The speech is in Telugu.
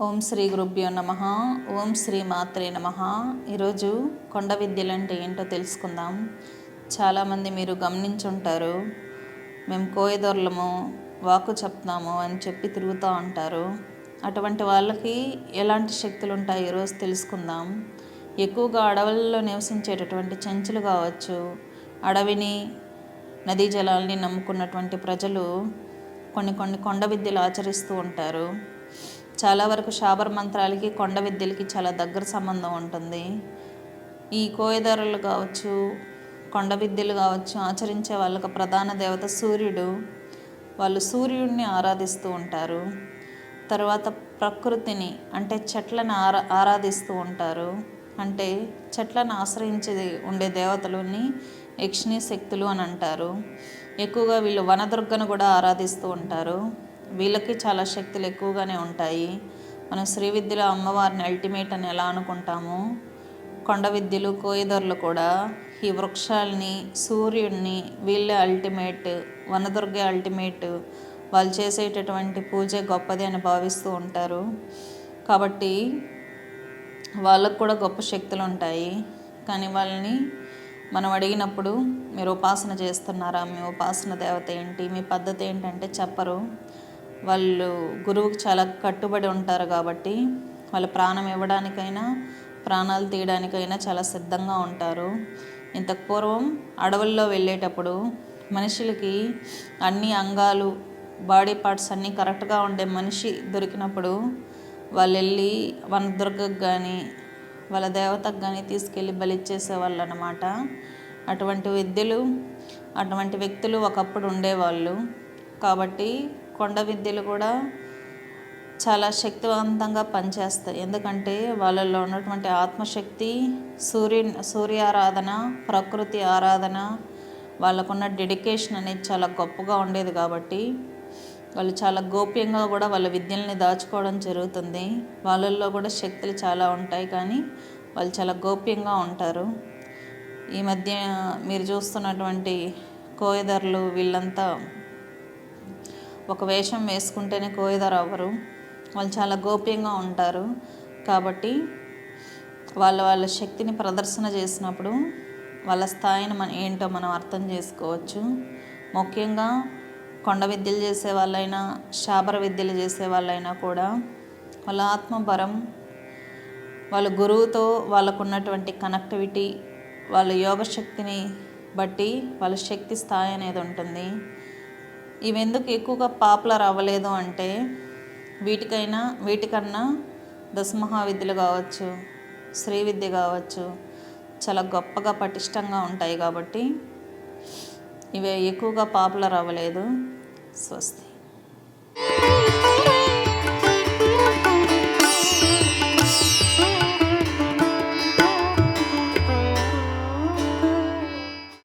ఓం శ్రీ గురుభ్యో నమః. ఓం శ్రీ మాత్రే నమః. ఈరోజు కొండ విద్యలు అంటే ఏంటో తెలుసుకుందాం. చాలామంది మీరు గమనించుంటారు, మేము కోయదొరలము, వాక్కు చెప్తున్నాము అని చెప్పి తిరుగుతూ ఉంటారు. అటువంటి వాళ్ళకి ఎలాంటి శక్తులు ఉంటాయి ఈరోజు తెలుసుకుందాం. ఎక్కువగా అడవుల్లో నివసించేటటువంటి చెంచులు కావచ్చు, అడవిని నదీ జలాల్ని నమ్ముకున్నటువంటి ప్రజలు కొన్ని కొండ విద్యలు ఆచరిస్తూ ఉంటారు. చాలా వరకు శాబర మంత్రాలకి కొండ విద్యలకి చాలా దగ్గర సంబంధం ఉంటుంది. ఈ కోయదారులు కావచ్చు, కొండ విద్యలు కావచ్చు ఆచరించే వాళ్ళకి ప్రధాన దేవత సూర్యుడు. వాళ్ళు సూర్యుడిని ఆరాధిస్తూ ఉంటారు. తర్వాత ప్రకృతిని అంటే చెట్లను ఆరాధిస్తూ ఉంటారు. అంటే చెట్లను ఆశ్రయించి ఉండే దేవతలని యక్షిణీ శక్తులు అని అంటారు. ఎక్కువగా వీళ్ళు వనదుర్గను కూడా ఆరాధిస్తూ ఉంటారు. వీళ్ళకి చాలా శక్తులు ఎక్కువగానే ఉంటాయి. మనం శ్రీ విద్యలో అమ్మవారిని అల్టిమేట్ అని ఎలా అనుకుంటామో, కొండ విద్యలు కోయదొరలు కూడా ఈ వృక్షాలని, సూర్యుడిని వీళ్ళే అల్టిమేట్, వనదుర్గే అల్టిమేట్, వాళ్ళు చేసేటటువంటి పూజ గొప్పది అని భావిస్తూ ఉంటారు. కాబట్టి వాళ్ళకు కూడా గొప్ప శక్తులు ఉంటాయి. కానీ వాళ్ళని మనం అడిగినప్పుడు మీరు ఉపాసన చేస్తున్నారా, మీ ఉపాసన దేవత ఏంటి, మీ పద్ధతి ఏంటంటే చెప్పరు. వాళ్ళు గురువుకి చాలా కట్టుబడి ఉంటారు కాబట్టి వాళ్ళు ప్రాణం ఇవ్వడానికైనా ప్రాణాలు తీయడానికైనా చాలా సిద్ధంగా ఉంటారు. ఇంతకు పూర్వం అడవుల్లో వెళ్ళేటప్పుడు మనుషులకి అన్ని అంగాలు, బాడీ పార్ట్స్ అన్నీ కరెక్ట్గా ఉండే మనిషి దొరికినప్పుడు వాళ్ళు వెళ్ళి వనదుర్గకు కానీ వాళ్ళ దేవతకు కానీ తీసుకెళ్ళి బలిచ్చేసేవాళ్ళు అన్నమాట. అటువంటి విద్యలు, అటువంటి వ్యక్తులు ఒకప్పుడు ఉండేవాళ్ళు. కాబట్టి కొండ విద్యలు కూడా చాలా శక్తివంతంగా పనిచేస్తాయి. ఎందుకంటే వాళ్ళల్లో ఉన్నటువంటి ఆత్మశక్తి, సూర్యారాధన, ప్రకృతి ఆరాధన, వాళ్ళకున్న డెడికేషన్ అనేది చాలా గొప్పగా ఉండేది. కాబట్టి వాళ్ళు చాలా గోప్యంగా కూడా వాళ్ళ విద్యల్ని దాచుకోవడం జరుగుతుంది. వాళ్ళల్లో కూడా శక్తులు చాలా ఉంటాయి, కానీ వాళ్ళు చాలా గోప్యంగా ఉంటారు. ఈ మధ్య మీరు చూస్తున్నటువంటి కోయదర్లు వీళ్ళంతా ఒక వేషం వేసుకుంటేనే కోయదర్ అవ్వరు. వాళ్ళు చాలా గోప్యంగా ఉంటారు. కాబట్టి వాళ్ళ శక్తిని ప్రదర్శన చేసినప్పుడు వాళ్ళ స్థాయిని ఏంటో మనం అర్థం చేసుకోవచ్చు. ముఖ్యంగా కొండ విద్యలు చేసే వాళ్ళైనా, శాబర విద్యలు చేసే వాళ్ళైనా కూడా వాళ్ళ ఆత్మబలం, వాళ్ళ గురువుతో వాళ్ళకు ఉన్నటువంటి కనెక్టివిటీ, వాళ్ళ యోగ శక్తిని బట్టి వాళ్ళ శక్తి స్థాయి అనేది ఉంటుంది. ఇవి ఎందుకు ఎక్కువగా పాపులర్ అవ్వలేదు అంటే వీటికన్నా దశమహావిద్యలు కావచ్చు, శ్రీ విద్య కావచ్చు చాలా గొప్పగా పటిష్టంగా ఉంటాయి. కాబట్టి ఇవి ఎక్కువగా పాపులర్ అవ్వలేదు. స్వస్తి.